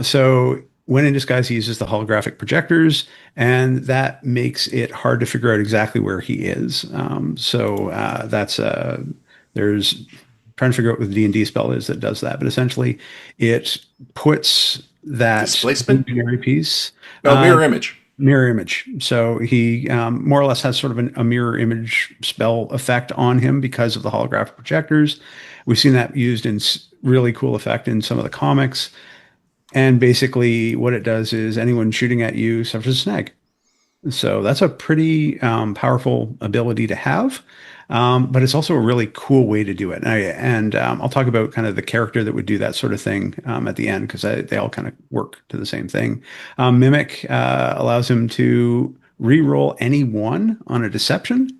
So when in disguise, he uses the holographic projectors, and that makes it hard to figure out exactly where he is. There's trying to figure out what the D&D spell is that does that, but essentially it puts that displacement piece. No, mirror image. Mirror image. So he more or less has sort of a mirror image spell effect on him because of the holographic projectors. We've seen that used in really cool effect in some of the comics. And basically what it does is anyone shooting at you suffers a snag. So that's a pretty powerful ability to have. But it's also a really cool way to do it. And I'll talk about kind of the character that would do that sort of thing at the end, because they all kind of work to the same thing. Mimic allows him to re-roll any one on a deception.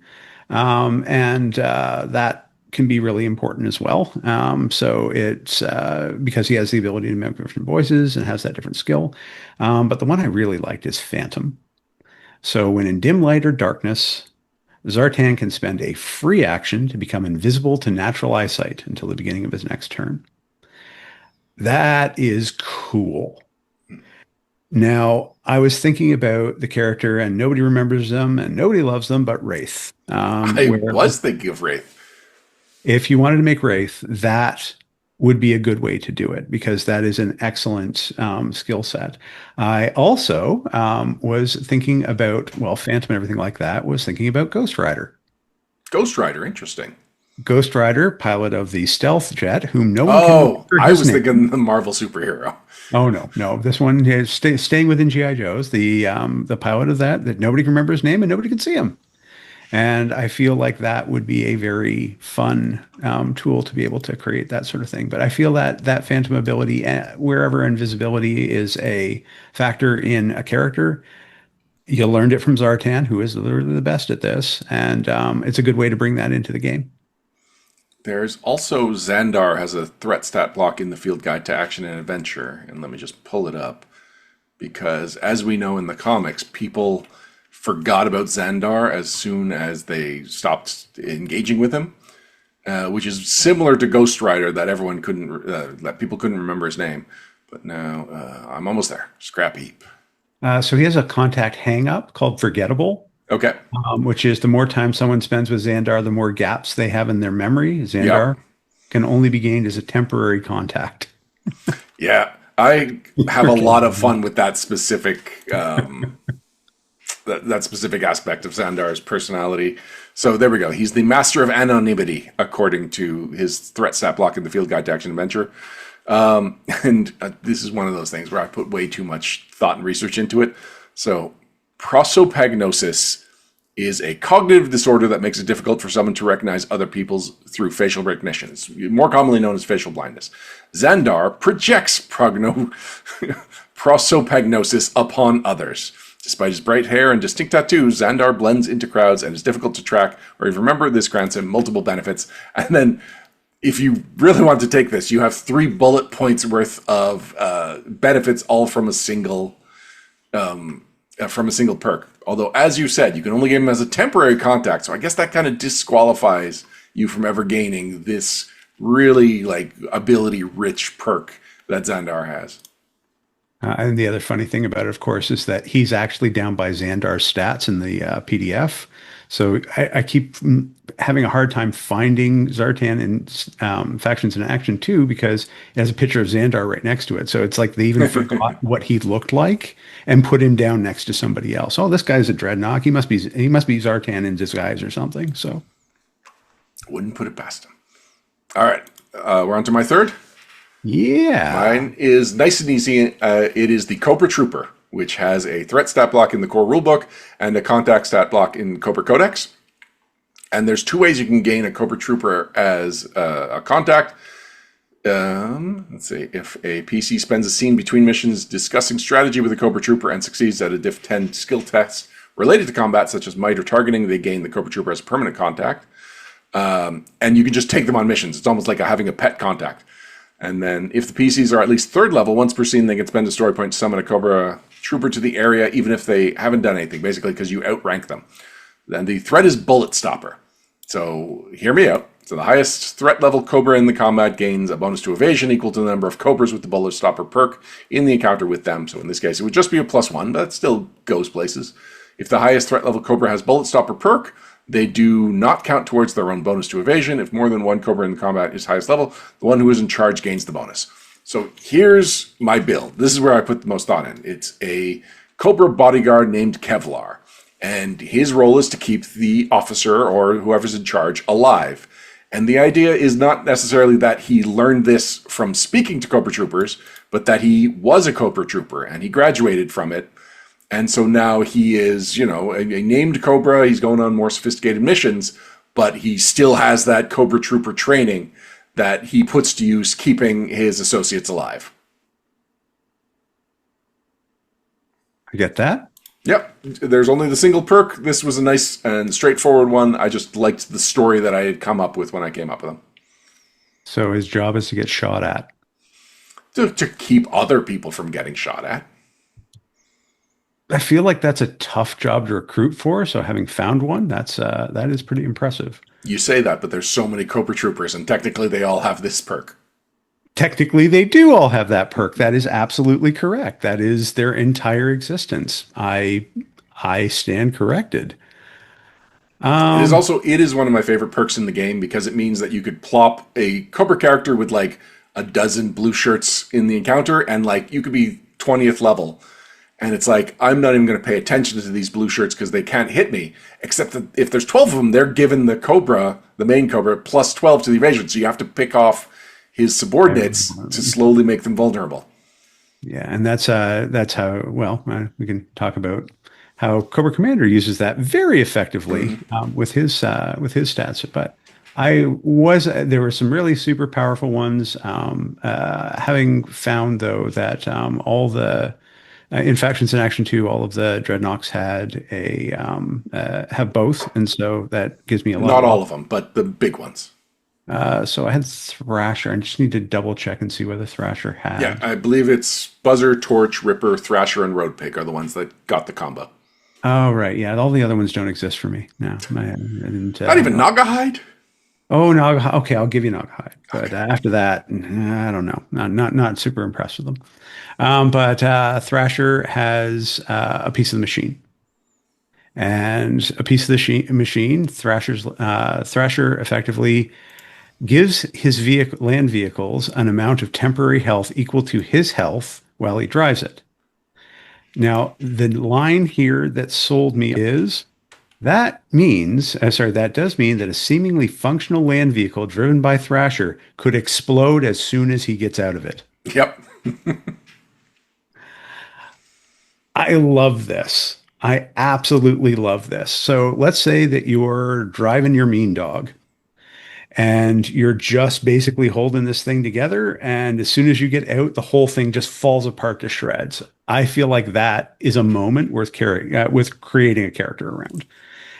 And that can be really important as well. So it's because he has the ability to mimic different voices and has that different skill. But the one I really liked is Phantom. So when in dim light or darkness, Zartan can spend a free action to become invisible to natural eyesight until the beginning of his next turn. That is cool. Now, I was thinking about the character, and nobody remembers them, and nobody loves them, but Wraith. I was thinking of Wraith. If you wanted to make Wraith, that would be a good way to do it, because that is an excellent skill set. I also was thinking about, Phantom and everything like that, was thinking about Ghost Rider. Ghost Rider, interesting. Ghost Rider, pilot of the stealth jet, whom no one can remember I his was name. thinking the Marvel superhero. Oh, no. This one is staying within G.I. Joe's, the pilot of that nobody can remember his name and nobody can see him. And I feel like that would be a very fun tool to be able to create that sort of thing. But I feel that that phantom ability, wherever invisibility is a factor in a character, you learned it from Zartan, who is literally the best at this, and it's a good way to bring that into the game. There's also Xandar has a threat stat block in the field guide to action and adventure. And let me just pull it up because, as we know in the comics, people forgot about Xandar as soon as they stopped engaging with him, which is similar to Ghost Rider that everyone couldn't, that people couldn't remember his name. But now I'm almost there. Scrap heap. So he has a contact hang up called Forgettable, Okay. which is the more time someone spends with Xandar, the more gaps they have in their memory. Yep. Xandar can only be gained as a temporary contact. Yeah. I have a lot of fun with that specific that specific aspect of Xandar's personality. So there we go. He's the master of anonymity, according to his threat stat block in the Field Guide to Action Adventure. And this is one of those things where I put way too much thought and research into it. So prosopagnosis is a cognitive disorder that makes it difficult for someone to recognize other people's through facial recognition. It's more commonly known as facial blindness. Xandar projects prosopagnosis upon others. Despite his bright hair and distinct tattoos, Xandar blends into crowds and is difficult to track or even remember. This grants him multiple benefits. And then, if you really want to take this, you have 3 bullet points worth of benefits, all from a single perk. Although, as you said, you can only get him as a temporary contact, so I guess that kind of disqualifies you from ever gaining this really like ability-rich perk that Xandar has. And the other funny thing about it, of course, is that he's actually down by Xandar's stats in the PDF. So I keep having a hard time finding Zartan in Factions in Action 2 because it has a picture of Xandar right next to it. So it's like they even forgot what he looked like and put him down next to somebody else. Oh, this guy's a Dreadnought. He must be Zartan in disguise or something. So Wouldn't put it past him. All right, we're on to my third. yeah. Mine is nice and easy. It is the Cobra Trooper, which has a threat stat block in the core rulebook and a contact stat block in Cobra Codex. And there's 2 ways you can gain a Cobra Trooper as a contact. Let's see. If a PC spends a scene between missions discussing strategy with a Cobra Trooper and succeeds at a Diff 10 skill test related to combat, such as might or targeting, they gain the Cobra Trooper as a permanent contact. And you can just take them on missions. It's almost like having a pet contact. And then if the PCs are at least 3rd level, once per scene, they can spend a story point to summon a Cobra Trooper to the area, even if they haven't done anything, basically because you outrank them. Then the threat is Bullet Stopper. So hear me out. So the highest threat level Cobra in the combat gains a bonus to evasion equal to the number of Cobras with the Bullet Stopper perk in the encounter with them. So in this case, it would just be a +1, but that still goes places. If the highest threat level Cobra has Bullet Stopper perk, they do not count towards their own bonus to evasion. If more than 1 Cobra in the combat is highest level, the one who is in charge gains the bonus. So here's my build. This is where I put the most thought in. It's a Cobra bodyguard named Kevlar. And his role is to keep the officer or whoever's in charge alive. And the idea is not necessarily that he learned this from speaking to Cobra Troopers, but that he was a Cobra Trooper and he graduated from it. And so now he is, a named Cobra. He's going on more sophisticated missions, but he still has that Cobra Trooper training that he puts to use keeping his associates alive. I get that. Yep, there's only the single perk. This was a nice and straightforward one. I just liked the story that I had come up with when I came up with them. So his job is to get shot at. To keep other people from getting shot at. I feel like that's a tough job to recruit for. So having found one, that is pretty impressive. You say that, but there's so many Cobra Troopers, and technically they all have this perk. Technically, they do all have that perk. That is absolutely correct. That is their entire existence. I stand corrected. It is one of my favorite perks in the game because it means that you could plop a Cobra character with like a dozen blue shirts in the encounter, and like you could be 20th level. And it's like, I'm not even going to pay attention to these blue shirts because they can't hit me. Except that if there's 12 of them, they're given the Cobra, the main Cobra, plus 12 to the evasion. So you have to pick off his subordinates to slowly make them vulnerable. Yeah, and that's how, well, we can talk about how Cobra Commander uses that very effectively Hmm. with his stats. But I was there were some really super powerful ones. Having found though that all the in Factions in Action 2, all of the Dreadnoks had a have both, and so that gives me a lot Not of all op. of them, but the big ones. So I had Thrasher. I just need to double check and see whether Thrasher Yeah, had. I believe it's Buzzer, Torch, Ripper, Thrasher, and Roadpig are the ones that got the combo. Oh, right. Yeah, all the other ones don't exist for me. No, I didn't. Not even Nagahide? Oh, no. Okay, I'll give you Naghide. But Okay. after that, I don't know. Not super impressed with them. But Thrasher has a piece of the machine. And a piece of the machine, Thrasher effectively gives his land vehicles an amount of temporary health equal to his health while he drives it. Now, the line here that sold me is that does mean that a seemingly functional land vehicle driven by Thrasher could explode as soon as he gets out of it. Yep. I love this. I absolutely love this. So let's say that you're driving your mean dog and you're just basically holding this thing together. And as soon as you get out, the whole thing just falls apart to shreds. I feel like that is a moment worth carrying, with creating a character around.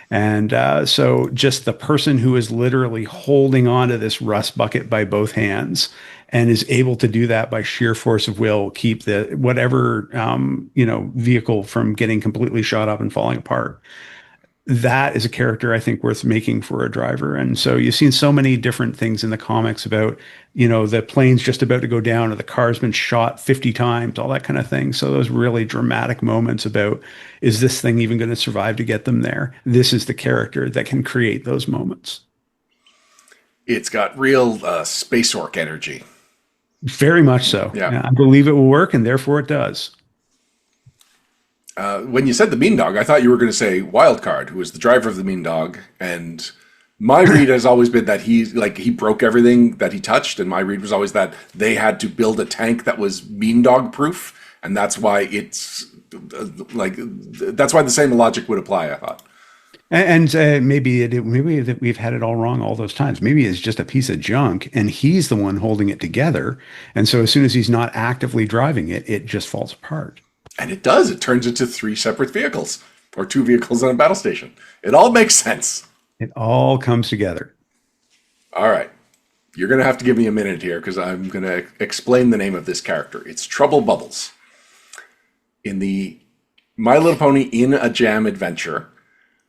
And so just the person who is literally holding on to this rust bucket by both hands and is able to do that by sheer force of will, keep the whatever vehicle from getting completely shot up and falling apart. That is a character I think worth making for a driver. And so you've seen so many different things in the comics about, the plane's just about to go down or the car's been shot 50 times, all that kind of thing. So those really dramatic moments about, is this thing even going to survive to get them there? This is the character that can create those moments. It's got real space orc energy. Very much so. Yeah. Yeah, I believe it will work, and therefore it does. When you said the Mean Dog, I thought you were going to say Wildcard, who was the driver of the Mean Dog. And my read has always been that he broke everything that he touched. And my read was always that they had to build a tank that was Mean Dog proof. And that's why that's why the same logic would apply, I thought. And maybe that we've had it all wrong all those times. Maybe it's just a piece of junk, and he's the one holding it together. And so as soon as he's not actively driving it, it just falls apart. And it does. It turns into three separate vehicles or two vehicles on a battle station. It all makes sense. It all comes together. All right. You're going to have to give me a minute here because I'm going to explain the name of this character. It's Trouble Bubbles. In the My Little Pony in a Jam adventure,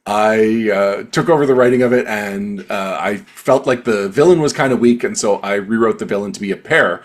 I took over the writing of it, and I felt like the villain was kind of weak, and so I rewrote the villain to be a pair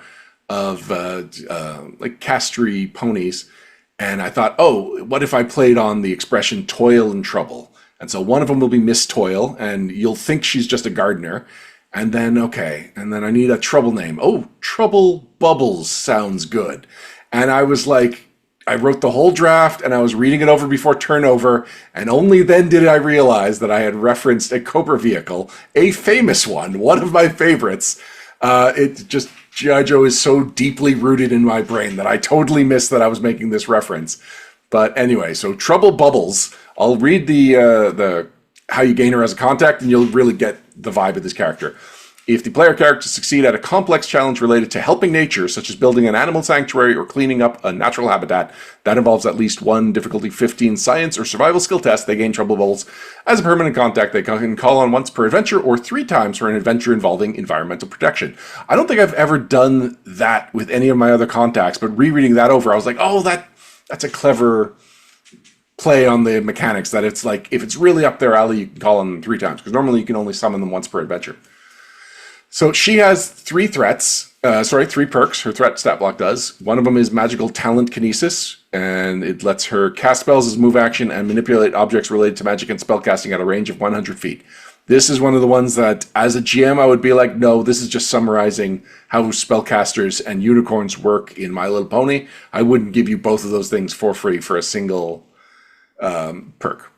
of like castry ponies. And I thought, oh, what if I played on the expression toil and trouble? And so one of them will be Miss Toil, and you'll think she's just a gardener. And then, okay, and then I need a trouble name. Oh, Trouble Bubbles sounds good. And I was like, I wrote the whole draft, and I was reading it over before turnover, and only then did I realize that I had referenced a Cobra vehicle, a famous one of my favorites. It just G.I. Joe is so deeply rooted in my brain that I totally missed that I was making this reference. But anyway, so Trouble Bubbles. I'll read the how you gain her as a contact, and you'll really get the vibe of this character. If the player characters succeed at a complex challenge related to helping nature, such as building an animal sanctuary or cleaning up a natural habitat, that involves at least one difficulty 15 science or survival skill test, they gain Trouble Bubbles. As a permanent contact, they can call on once per adventure or 3 times for an adventure involving environmental protection. I don't think I've ever done that with any of my other contacts, but rereading that over, I was like, oh, that's a clever play on the mechanics, that it's like, if it's really up their alley, you can call on them 3 times, because normally you can only summon them once per adventure. So she has 3 perks. Her threat stat block does. One of them is Magical Talent Kinesis, and it lets her cast spells as move action and manipulate objects related to magic and spellcasting at a range of 100 feet. This is one of the ones that, as a GM, I would be like, no, this is just summarizing how spellcasters and unicorns work in My Little Pony. I wouldn't give you both of those things for free for a single perk.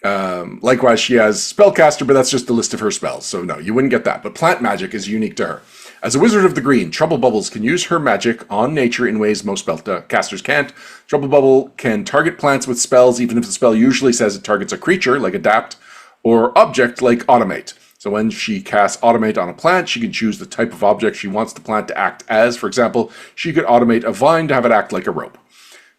Likewise, she has Spellcaster, but that's just the list of her spells. So no, you wouldn't get that. But plant magic is unique to her. As a Wizard of the Green, Trouble Bubbles can use her magic on nature in ways most spellcasters can't. Trouble Bubble can target plants with spells, even if the spell usually says it targets a creature, like Adapt, or object, like Automate. So when she casts Automate on a plant, she can choose the type of object she wants the plant to act as. For example, she could automate a vine to have it act like a rope.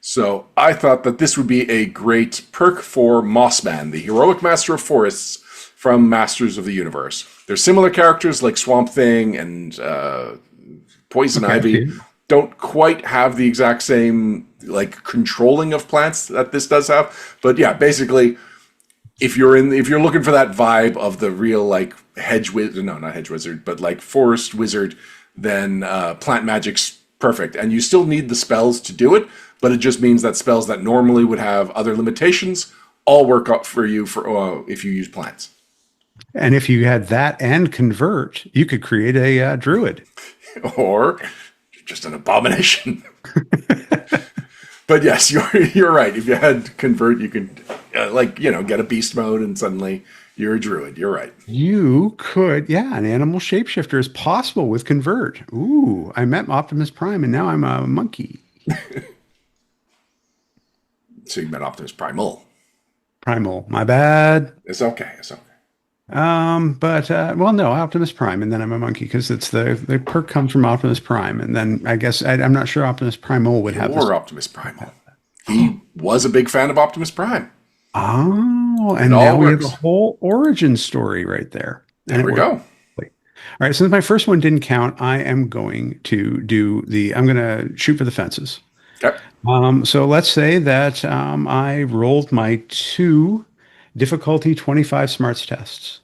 So I thought that this would be a great perk for Mossman, the heroic master of forests from Masters of the Universe. There's similar characters like Swamp Thing and Poison Ivy. Don't quite have the exact same like controlling of plants that this does have, but yeah, basically, if you're looking for that vibe of the real like hedge wizard, no, not hedge wizard, but like forest wizard, then plant magic's perfect. And you still need the spells to do it, but it just means that spells that normally would have other limitations all work out for you for if you use plants. And if you had that and convert, you could create a druid. Or just an abomination. But yes, you're right. If you had convert, you could get a beast mode and suddenly you're a druid. You're right. You could, yeah, an animal shapeshifter is possible with convert. Ooh, I met Optimus Prime and now I'm a monkey. So you met Optimus Primal. Primal, my bad. It's okay. It's okay. But well, no, Optimus Prime, and then I'm a monkey because it's the perk comes from Optimus Prime, and then I guess I'm not sure Optimus Primal would have this. Or Optimus Primal. He was a big fan of Optimus Prime. Oh, and now we have a whole origin story right there. There we go. All right, since my first one didn't count, I am going to I'm going to shoot for the fences. Okay. So let's say that I rolled my 2 difficulty 25 smarts tests.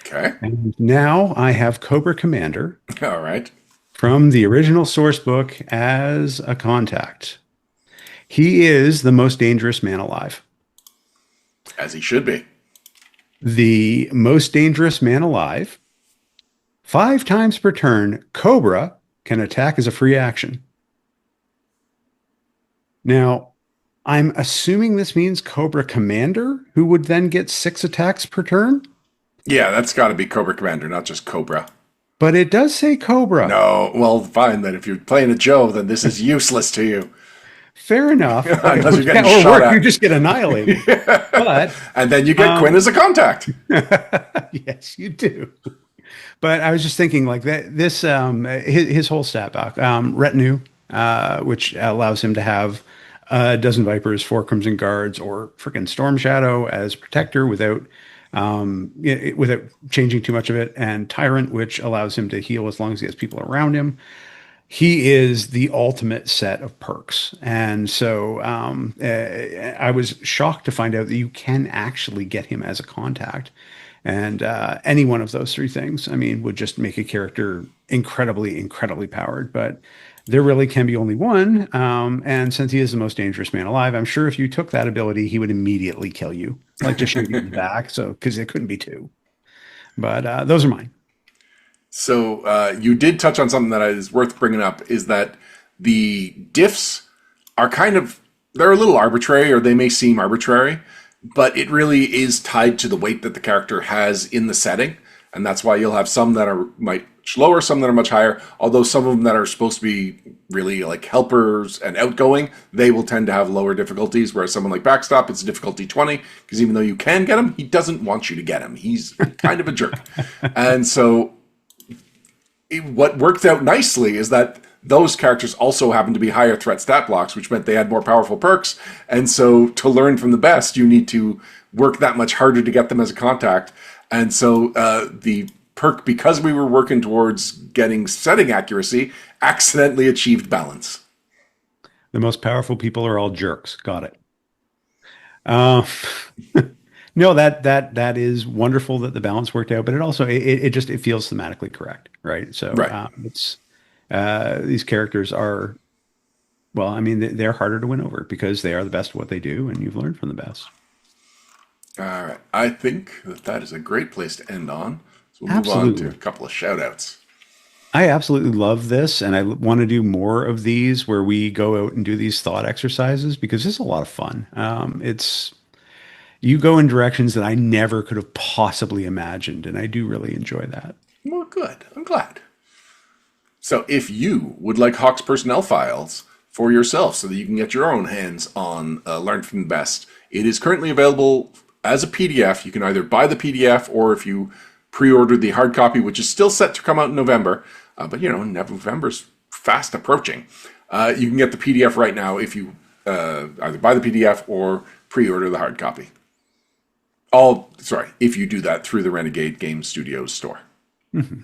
Okay. And now I have Cobra Commander. All right. From the original source book as a contact. He is the most dangerous man alive. As he should be. The most dangerous man alive. 5 times per turn, Cobra can attack as a free action. Now, I'm assuming this means Cobra Commander, who would then get 6 attacks per turn? Yeah, that's got to be Cobra Commander, not just Cobra. But it does say Cobra. No, well, fine, then if you're playing a Joe, then this is useless to you. Fair enough. Unless you're getting shot at. You just get annihilated. But, and then you get Quinn as a contact. Yes, you do. But I was just thinking like that. This his whole stat block, retinue, which allows him to have a dozen Vipers, 4 Crimson Guards, or freaking Storm Shadow as protector without changing too much of it, and Tyrant, which allows him to heal as long as he has people around him. He is the ultimate set of perks. And so I was shocked to find out that you can actually get him as a contact. And any one of those 3 things, I mean, would just make a character incredibly, incredibly powered. But there really can be only one. And since he is the most dangerous man alive, I'm sure if you took that ability, he would immediately kill you, like just shoot you in the back. So, because it couldn't be 2. But those are mine. So you did touch on something that is worth bringing up, is that the diffs are they're a little arbitrary, or they may seem arbitrary, but it really is tied to the weight that the character has in the setting. And that's why you'll have some that are much lower, some that are much higher. Although some of them that are supposed to be really like helpers and outgoing, they will tend to have lower difficulties. Whereas someone like Backstop, it's difficulty 20, because even though you can get him, he doesn't want you to get him. He's kind of a jerk. And so what worked out nicely is that those characters also happen to be higher threat stat blocks, which meant they had more powerful perks. And so to learn from the best, you need to work that much harder to get them as a contact. And so the perk, because we were working towards getting setting accuracy, accidentally achieved balance. The most powerful people are all jerks. Got it. No, that is wonderful that the balance worked out, but it also it feels thematically correct, right? So right. It's these characters are, well, I mean, they're harder to win over because they are the best at what they do, and you've learned from the best. All right, I think that is a great place to end on. So we'll Absolutely. move on to a couple of shout outs. I absolutely love this, and I want to do more of these where we go out and do these thought exercises because it's a lot of fun. you go in directions that I never could have possibly imagined, and I do really enjoy that. Well, good. I'm glad. So if you would like Hawk's personnel files for yourself so that you can get your own hands on Learn from the Best, it is currently available as a PDF. You can either buy the PDF, or if you pre-order the hard copy, which is still set to come out in November, but November's fast approaching. You can get the PDF right now if you either buy the PDF or pre-order the hard copy. If you do that through the Renegade Game Studios store. Mm-hmm.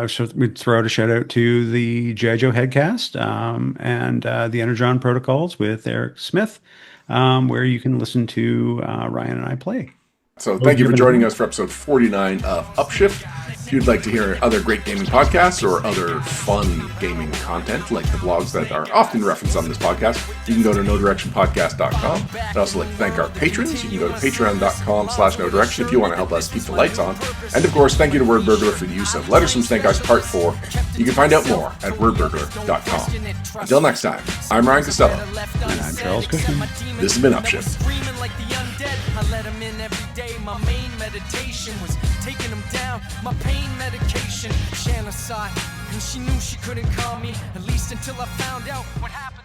So we'd throw out a shout out to the G.I. Joe Headcast and the Energon Protocols with Eric Smith, where you can listen to Ryan and I play. So thank you for joining us for episode 49 of Upshift. If you'd like to hear other great gaming podcasts or other fun gaming content, like the blogs that are often referenced on this podcast, you can go to nodirectionpodcast.com. I'd also like to thank our patrons. You can go to patreon.com/nodirection if you want to help us keep the lights on. And of course, thank you to Wordburglar for the use of Letters from Snake Eyes Part 4. You can find out more at wordburglar.com. Until next time, I'm Ryan Costello. And I'm Charles Cushman. This has been Upshift. I let him in every day. My main meditation was taking him down. My pain medication. Shanna sighed, and she knew she couldn't calm me, at least until I found out what happened.